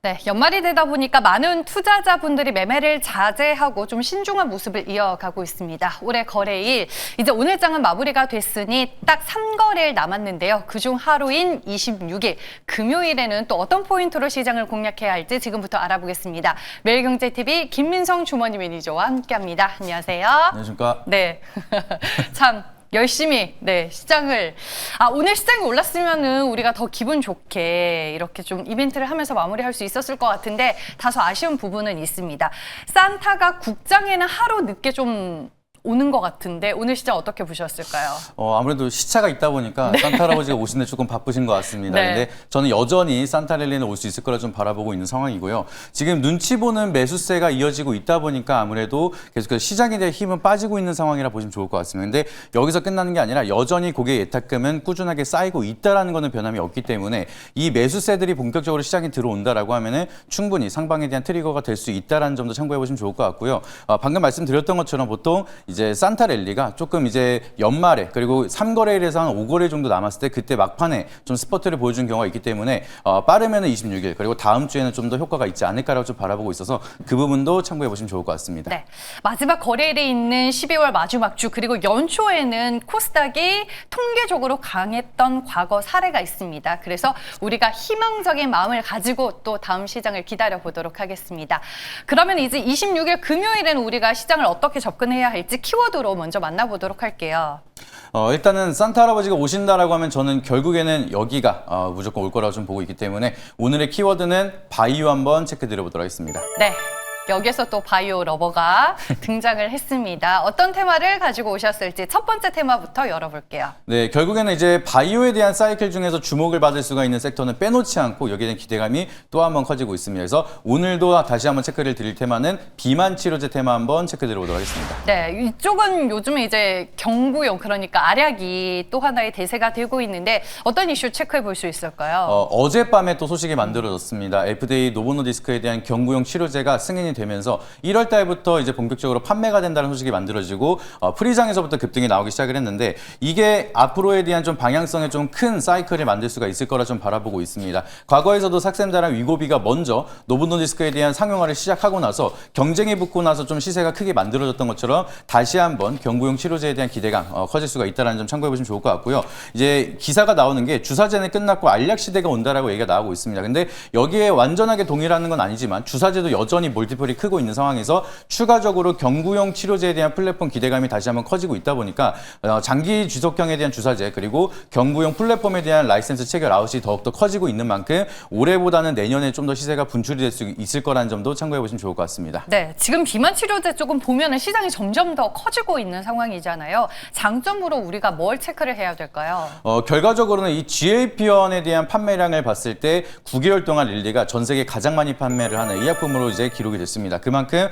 네, 연말이 되다 보니까 많은 투자자분들이 매매를 자제하고 좀 신중한 모습을 이어가고 있습니다. 올해 거래일, 이제 오늘 장은 마무리가 됐으니 딱 3거래일 남았는데요. 그중 하루인 26일, 금요일에는 또 어떤 포인트로 시장을 공략해야 할지 지금부터 알아보겠습니다. 매일경제TV 김민성 주머니 매니저와 함께합니다. 안녕하세요. 안녕하십니까. 네, 참. 열심히 시장을 오늘 시장이 올랐으면은 우리가 더 기분 좋게 이렇게 좀 이벤트를 하면서 마무리할 수 있었을 것 같은데 다소 아쉬운 부분은 있습니다. 산타가 국장에는 하루 늦게 좀 오는 것 같은데 오늘 시장 어떻게 보셨을까요? 아무래도 시차가 있다 보니까 산타 할아버지가 오시는데 조금 바쁘신 것 같습니다. 네. 근데 저는 여전히 산타 랠리는 올 수 있을 거라 좀 바라보고 있는 상황이고요. 지금 눈치 보는 매수세가 이어지고 있다 보니까 아무래도 계속해서 시장에 대한 힘은 빠지고 있는 상황이라 보시면 좋을 것 같습니다. 근데 여기서 끝나는 게 아니라 여전히 고객 예탁금은 꾸준하게 쌓이고 있다라는 거는 변함이 없기 때문에 이 매수세들이 본격적으로 시장에 들어온다라고 하면은 충분히 상방에 대한 트리거가 될 수 있다라는 점도 참고해 보시면 좋을 것 같고요. 방금 말씀드렸던 것처럼 보통 이제 산타 랠리가 조금 이제 연말에 그리고 3거래일에서 한 5거래일 정도 남았을 때 그때 막판에 좀 스퍼트를 보여준 경우가 있기 때문에 빠르면 26일 그리고 다음 주에는 좀 더 효과가 있지 않을까라고 좀 바라보고 있어서 그 부분도 참고해 보시면 좋을 것 같습니다. 네, 마지막 거래일에 있는 12월 마지막 주 그리고 연초에는 코스닥이 통계적으로 강했던 과거 사례가 있습니다. 그래서 우리가 희망적인 마음을 가지고 또 다음 시장을 기다려 보도록 하겠습니다. 그러면 이제 26일 금요일에는 우리가 시장을 어떻게 접근해야 할지 키워드로 먼저 만나보도록 할게요. 일단은 산타 할아버지가 오신다라고 하면 저는 결국에는 여기가 무조건 올 거라고 좀 보고 있기 때문에 오늘의 키워드는 바이오 한번 체크 드려보도록 하겠습니다. 네. 여기서 또 바이오 러버가 등장을 했습니다. 어떤 테마를 가지고 오셨을지 첫 번째 테마부터 열어볼게요. 네, 결국에는 이제 바이오에 대한 사이클 중에서 주목을 받을 수가 있는 섹터는 빼놓지 않고 여기에 대한 기대감이 또 한 번 커지고 있습니다. 그래서 오늘도 다시 한번 체크를 드릴 테마는 비만 치료제 테마 한번 체크 드려보도록 하겠습니다. 네, 이쪽은 요즘에 이제 경구용 그러니까 알약이 또 하나의 대세가 되고 있는데 어떤 이슈 체크해 볼 수 있을까요? 어젯밤에 또 소식이 만들어졌습니다. FDA 노보노디스크에 대한 경구용 치료제가 승인이 되면서 1월 달부터 이제 본격적으로 판매가 된다는 소식이 만들어지고 프리장에서부터 급등이 나오기 시작을 했는데 이게 앞으로에 대한 좀 방향성에 좀 큰 사이클을 만들 수가 있을 거라 좀 바라보고 있습니다. 과거에서도 삭센다랑 위고비가 먼저 노보노디스크에 대한 상용화를 시작하고 나서 경쟁이 붙고 나서 좀 시세가 크게 만들어졌던 것처럼 다시 한번 경구용 치료제에 대한 기대감 커질 수가 있다는 점 참고해 보시면 좋을 것 같고요. 이제 기사가 나오는 게 주사제는 끝났고 알약 시대가 온다라고 얘기가 나오고 있습니다. 근데 여기에 완전하게 동일하는 건 아니지만 주사제도 여전히 몰티플이 크고 있는 상황에서 추가적으로 경구용 치료제에 대한 플랫폼 기대감이 다시 한번 커지고 있다 보니까 장기 지속형에 대한 주사제 그리고 경구용 플랫폼에 대한 라이센스 체결 아웃이 더욱더 커지고 있는 만큼 올해보다는 내년에 좀 더 시세가 분출이 될 수 있을 거라는 점도 참고해 보시면 좋을 것 같습니다. 네, 지금 비만 치료제 조금 보면은 시장이 점점 더 커지고 있는 상황이잖아요. 장점으로 우리가 뭘 체크를 해야 될까요? 결과적으로는 이 GLP-1에 대한 판매량을 봤을 때 9개월 동안 릴리가 전 세계 가장 많이 판매를 하는 의약품으로 이제 기록이 됐습니다. 그만큼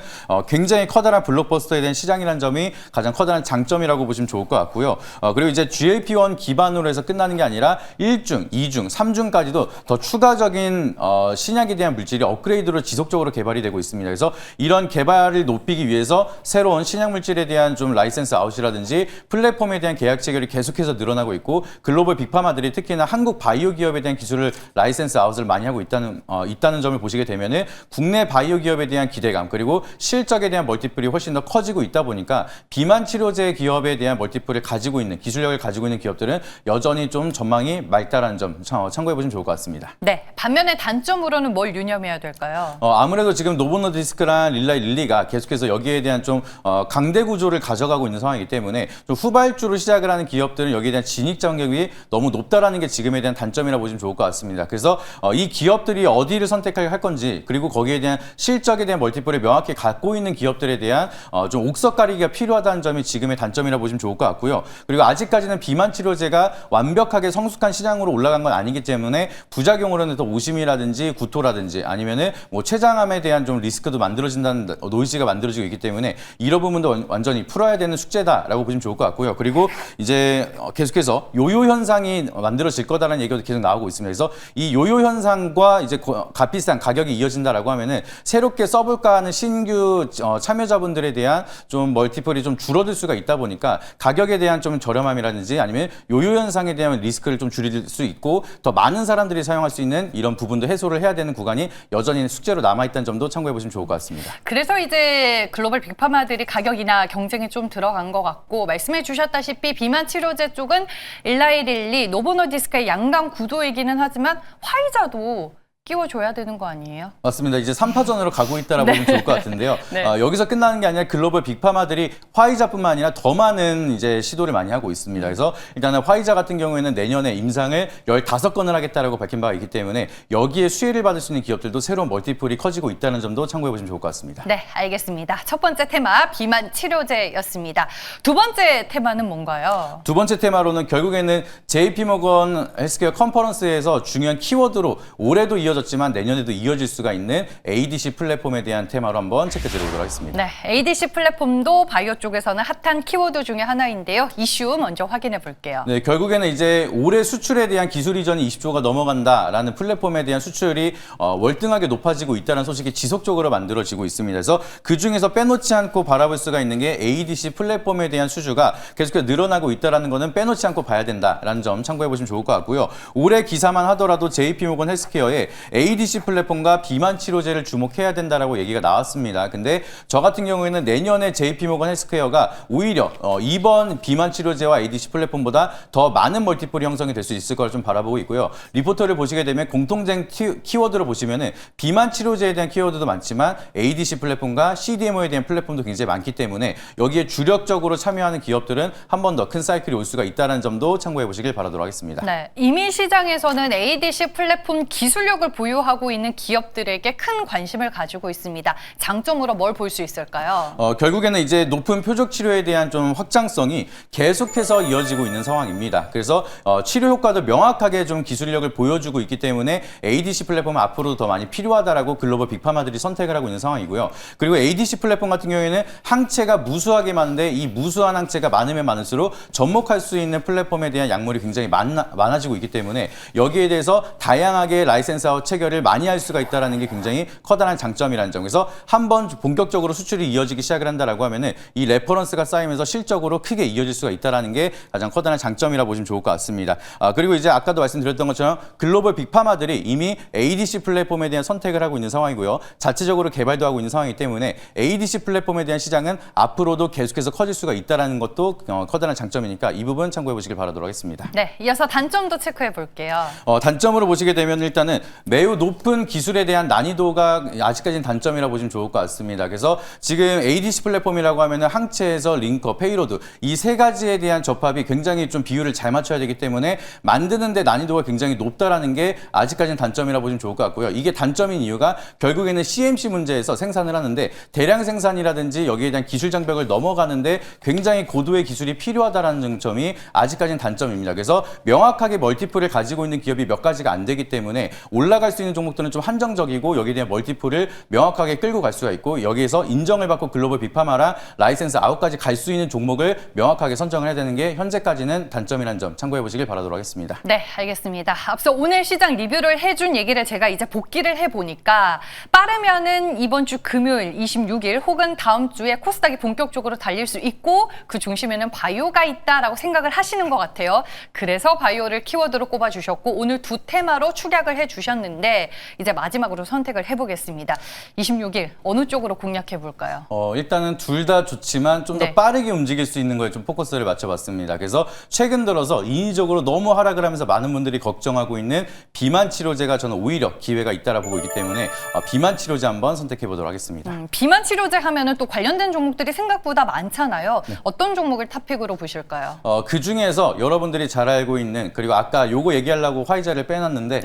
굉장히 커다란 블록버스터에 대한 시장이라는 점이 가장 커다란 장점이라고 보시면 좋을 것 같고요. 그리고 이제 GLP-1 기반으로 해서 끝나는 게 아니라 1중, 2중, 3중까지도 더 추가적인 신약에 대한 물질이 업그레이드로 지속적으로 개발이 되고 있습니다. 그래서 이런 개발을 높이기 위해서 새로운 신약 물질에 대한 좀 라이센스 아웃이라든지 플랫폼에 대한 계약 체결이 계속해서 늘어나고 있고 글로벌 빅파마들이 특히나 한국 바이오 기업에 대한 기술을 라이센스 아웃을 많이 하고 있다는 점을 보시게 되면은 국내 바이오 기업에 대한 기대감 그리고 실적에 대한 멀티플이 훨씬 더 커지고 있다 보니까 비만 치료제 기업에 대한 멀티플을 가지고 있는 기술력을 가지고 있는 기업들은 여전히 좀 전망이 맑다라는 점 참고해 보시면 좋을 것 같습니다. 네, 반면에 단점으로는 뭘 유념해야 될까요? 아무래도 지금 노보노디스크랑 릴리가 계속해서 여기에 대한 좀 강대 구조를 가져가고 있는 상황이기 때문에 좀 후발주로 시작을 하는 기업들은 여기에 대한 진입 장벽이 너무 높다라는 게 지금에 대한 단점이라 보시면 좋을 것 같습니다. 그래서 이 기업들이 어디를 선택할 건지 그리고 거기에 대한 실적에 대한 멀티플을 명확히 갖고 있는 기업들에 대한 좀 옥석 가리기가 필요하다는 점이 지금의 단점이라 보시면 좋을 것 같고요. 그리고 아직까지는 비만 치료제가 완벽하게 성숙한 시장으로 올라간 건 아니기 때문에 부작용으로는 또 오심이라든지 구토라든지 아니면은 뭐 췌장암에 대한 좀 리스크도 만들어진다는 노이즈가 만들어지고 있기 때문에 이런 부분도 완전히 풀어야 되는 숙제다라고 보시면 좋을 것 같고요. 그리고 이제 계속해서 요요 현상이 만들어질 거다라는 얘기도 계속 나오고 있습니다. 그래서 이 요요 현상과 이제 값비싼 가격이 이어진다라고 하면은 새롭게 서브 써볼까 하는 신규 참여자분들에 대한 좀 멀티플이 좀 줄어들 수가 있다 보니까 가격에 대한 좀 저렴함이라든지 아니면 요요 현상에 대한 리스크를 좀 줄일 수 있고 더 많은 사람들이 사용할 수 있는 이런 부분도 해소를 해야 되는 구간이 여전히 숙제로 남아있다는 점도 참고해 보시면 좋을 것 같습니다. 그래서 이제 글로벌 빅파마들이 가격이나 경쟁에 좀 들어간 것 같고 말씀해 주셨다시피 비만 치료제 쪽은 일라이릴리, 노보노디스크의 양강 구도이기는 하지만 화이자도 끼워줘야 되는 거 아니에요? 맞습니다. 이제 3파전으로 가고 있다라고 보면 좋을 것 같은데요. 네. 여기서 끝나는 게 아니라 글로벌 빅파마들이 화이자뿐만 아니라 더 많은 이제 시도를 많이 하고 있습니다. 그래서 일단은 화이자 같은 경우에는 내년에 임상을 15건을 하겠다라고 밝힌 바가 있기 때문에 여기에 수혜를 받을 수 있는 기업들도 새로운 멀티플이 커지고 있다는 점도 참고해 보시면 좋을 것 같습니다. 네, 알겠습니다. 첫 번째 테마 비만 치료제였습니다. 두 번째 테마는 뭔가요? 두 번째 테마로는 결국에는 JP모건 헬스케어 컨퍼런스에서 중요한 키워드로 올해도 이어졌지만 내년에도 이어질 수가 있는 ADC 플랫폼에 대한 테마로 한번 체크 드려보도록 하겠습니다. 네, ADC 플랫폼도 바이오 쪽에서는 핫한 키워드 중에 하나인데요. 이슈 먼저 확인해 볼게요. 네, 결국에는 이제 올해 수출에 대한 기술 이전이 20조가 넘어간다라는 플랫폼에 대한 수출이 월등하게 높아지고 있다는 소식이 지속적으로 만들어지고 있습니다. 그래서 그중에서 빼놓지 않고 바라볼 수가 있는 게 ADC 플랫폼에 대한 수주가 계속해서 늘어나고 있다는 것은 빼놓지 않고 봐야 된다라는 점 참고해 보시면 좋을 것 같고요. 올해 기사만 하더라도 JP모건 헬스케어에 ADC 플랫폼과 비만 치료제를 주목해야 된다라고 얘기가 나왔습니다. 근데 저 같은 경우에는 내년에 JP모건 헬스케어가 오히려 이번 비만 치료제와 ADC 플랫폼보다 더 많은 멀티플이 형성이 될 수 있을 걸 좀 바라보고 있고요. 리포터를 보시게 되면 공통된 키워드로 보시면은 비만 치료제에 대한 키워드도 많지만 ADC 플랫폼과 CDMO에 대한 플랫폼도 굉장히 많기 때문에 여기에 주력적으로 참여하는 기업들은 한 번 더 큰 사이클이 올 수가 있다는 점도 참고해 보시길 바라도록 하겠습니다. 네, 이미 시장에서는 ADC 플랫폼 기술력을 보유하고 있는 기업들에게 큰 관심을 가지고 있습니다. 장점으로 뭘 볼 수 있을까요? 결국에는 이제 높은 표적 치료에 대한 좀 확장성이 계속해서 이어지고 있는 상황입니다. 그래서 치료 효과도 명확하게 좀 기술력을 보여주고 있기 때문에 ADC 플랫폼은 앞으로도 더 많이 필요하다라고 글로벌 빅파마들이 선택을 하고 있는 상황이고요. 그리고 ADC 플랫폼 같은 경우에는 항체가 무수하게 많은데 이 무수한 항체가 많으면 많을수록 접목할 수 있는 플랫폼에 대한 약물이 굉장히 많아지고 있기 때문에 여기에 대해서 다양하게 라이센스아웃 체결을 많이 할 수가 있다는 게 굉장히 커다란 장점이라는 점에서 한번 본격적으로 수출이 이어지기 시작을 한다라고 하면은 이 레퍼런스가 쌓이면서 실적으로 크게 이어질 수가 있다는 게 가장 커다란 장점이라 보시면 좋을 것 같습니다. 그리고 이제 아까도 말씀드렸던 것처럼 글로벌 빅파마들이 이미 ADC 플랫폼에 대한 선택을 하고 있는 상황이고요. 자체적으로 개발도 하고 있는 상황이기 때문에 ADC 플랫폼에 대한 시장은 앞으로도 계속해서 커질 수가 있다는 것도 커다란 장점이니까 이 부분 참고해 보시길 바라도록 하겠습니다. 네, 이어서 단점도 체크해 볼게요. 단점으로 보시게 되면 일단은 매우 높은 기술에 대한 난이도가 아직까지는 단점이라 보시면 좋을 것 같습니다. 그래서 지금 ADC 플랫폼이라고 하면은 항체에서 링커, 페이로드 이 세 가지에 대한 접합이 굉장히 좀 비율을 잘 맞춰야 되기 때문에 만드는데 난이도가 굉장히 높다라는 게 아직까지는 단점이라 보시면 좋을 것 같고요. 이게 단점인 이유가 결국에는 CMC 문제에서 생산을 하는데 대량 생산이라든지 여기에 대한 기술 장벽을 넘어가는데 굉장히 고도의 기술이 필요하다라는 점이 아직까지는 단점입니다. 그래서 명확하게 멀티플을 가지고 있는 기업이 몇 가지가 안 되기 때문에 올라갈 수 있는 종목들은 좀 한정적이고 여기에 대한 멀티플을 명확하게 끌고 갈 수가 있고 여기에서 인정을 받고 글로벌 빅파마랑 라이센스 아웃까지 갈 수 있는 종목을 명확하게 선정을 해야 되는 게 현재까지는 단점이라는 점 참고해 보시길 바라도록 하겠습니다. 네, 알겠습니다. 앞서 오늘 시장 리뷰를 해준 얘기를 제가 이제 복기를 해보니까 빠르면은 이번 주 금요일 26일 혹은 다음 주에 코스닥이 본격적으로 달릴 수 있고 그 중심에는 바이오가 있다라고 생각을 하시는 것 같아요. 그래서 바이오를 키워드로 꼽아주셨고 오늘 두 테마로 축약을 해주셨는데 이제 마지막으로 선택을 해보겠습니다. 26일 어느 쪽으로 공략해볼까요? 일단은 둘 다 좋지만 좀 더 네. 빠르게 움직일 수 있는 거에 좀 포커스를 맞춰봤습니다. 그래서 최근 들어서 인위적으로 너무 하락을 하면서 많은 분들이 걱정하고 있는 비만 치료제가 저는 오히려 기회가 있다라 보고 있기 때문에 비만 치료제 한번 선택해 보도록 하겠습니다. 비만 치료제 하면은 또 관련된 종목들이 생각보다 많잖아요. 네. 어떤 종목을 탑픽으로 보실까요? 그 중에서 여러분들이 잘 알고 있는 그리고 아까 요거 얘기하려고 화이자를 빼놨는데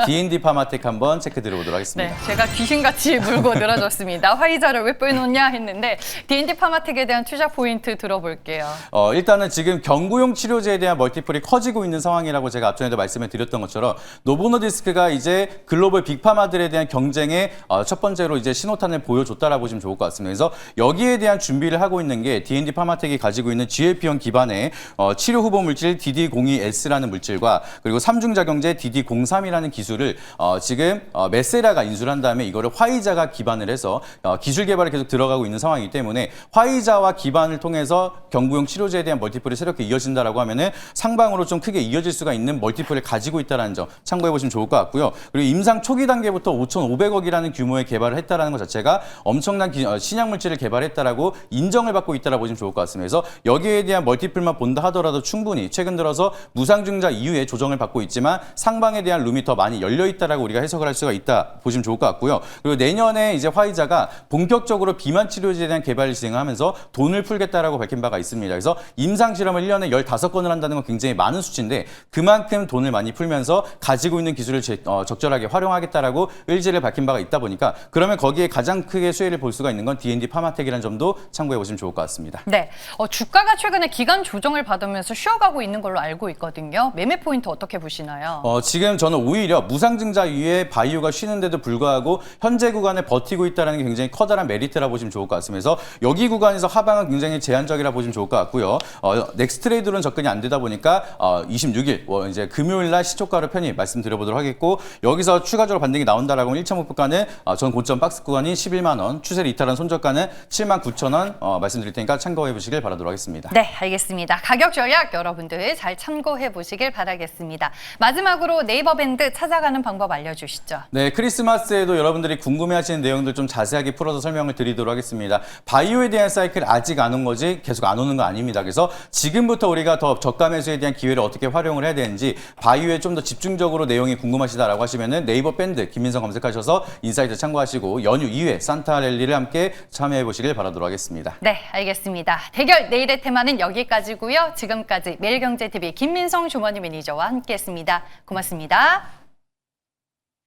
D&D 파마텍 한번 체크 드려보도록 하겠습니다. 네, 제가 귀신같이 물고 늘어졌습니다. 화이자를 왜 빼놓냐 했는데 D&D 파마텍에 대한 투자 포인트 들어볼게요. 일단은 지금 경구용 치료제에 대한 멀티플이 커지고 있는 상황이라고 제가 앞전에도 말씀을 드렸던 것처럼 노보노디스크가 이제 글로벌 빅파마들에 대한 경쟁에 첫 번째로 이제 신호탄을 보여줬다라고 보시면 좋을 것 같습니다. 그래서 여기에 대한 준비를 하고 있는 게 D&D 파마텍이 가지고 있는 GLP-1 기반의 치료 후보 물질 DD02S라는 물질과 그리고 삼중작용제 DD03이라는 기술을 지금 메세라가 인수를 한 다음에 이거를 화이자가 기반을 해서 기술 개발에 계속 들어가고 있는 상황이기 때문에 화이자와 기반을 통해서 경구용 치료제에 대한 멀티플이 새롭게 이어진다라고 하면은 상방으로 좀 크게 이어질 수가 있는 멀티플을 가지고 있다는 점 참고해 보시면 좋을 것 같고요. 그리고 임상 초기 단계부터 5,500억이라는 규모의 개발을 했다라는 것 자체가 엄청난 신약 물질을 개발했다라고 인정을 받고 있다라고 보시면 좋을 것 같습니다. 그래서 여기에 대한 멀티플만 본다 하더라도 충분히 최근 들어서 무상증자 이후에 조정을 받고 있지만 상방에 대한 룸이 더 많이 열려 있다라고 우리가 해석을 할 수가 있다 보시면 좋을 것 같고요. 그리고 내년에 이제 화이자가 본격적으로 비만 치료제에 대한 개발을 진행하면서 돈을 풀겠다라고 밝힌 바가 있습니다. 그래서 임상 실험을 1년에 15건을 한다는 건 굉장히 많은 수치인데 그만큼 돈을 많이 풀면서 가지고 있는 기술을 적절하게 활용하겠다라고 의지를 밝힌 바가 있다 보니까 그러면 거기에 가장 크게 수혜를 볼 수가 있는 건 D&D 파마텍이라는 점도 참고해 보시면 좋을 것 같습니다. 네, 주가가 최근에 기간 조정을 받으면서 쉬어가고 있는 걸로 알고 있거든요. 매매 포인트 어떻게 보시나요? 지금 저는 오히려 무상증자 이후에 바이오가 쉬는데도 불구하고 현재 구간에 버티고 있다는 게 굉장히 커다란 메리트라 보시면 좋을 것 같습니다. 그래서 여기 구간에서 하방은 굉장히 제한적이라 보시면 좋을 것 같고요. 넥스트레이드로는 접근이 안 되다 보니까 26일 이제 금요일 날 시초가로 편히 말씀드려보도록 하겠고 여기서 추가적으로 반등이 나온다라고 하면 1차 목표가는 전 고점 박스 구간이 11만 원, 추세를 이탈한 손절가는 79,000원 말씀드릴 테니까 참고해 보시길 바라도록 하겠습니다. 네, 알겠습니다. 가격 전략 여러분들 잘 참고해 보시길 바라겠습니다. 마지막으로 네이버 밴드 찾아가는 방법 알려주시죠. 네, 크리스마스에도 여러분들이 궁금해하시는 내용들 좀 자세하게 풀어서 설명을 드리도록 하겠습니다. 바이오에 대한 사이클 아직 안 온 거지 계속 안 오는 거 아닙니다. 그래서 지금부터 우리가 더 저가 매수에 대한 기회를 어떻게 활용을 해야 되는지 바이오에 좀 더 집중적으로 내용이 궁금하시다라고 하시면은 네이버 밴드 김민성 검색하셔서 인사이트 참고하시고 연휴 이후에 산타 랠리를 함께 참여해 보시길 바라도록 하겠습니다. 네, 알겠습니다. 대결 내일의 테마는 여기까지고요. 지금까지 매일경제TV 김민성 주머니 매니저와 함께했습니다. 고맙습니다.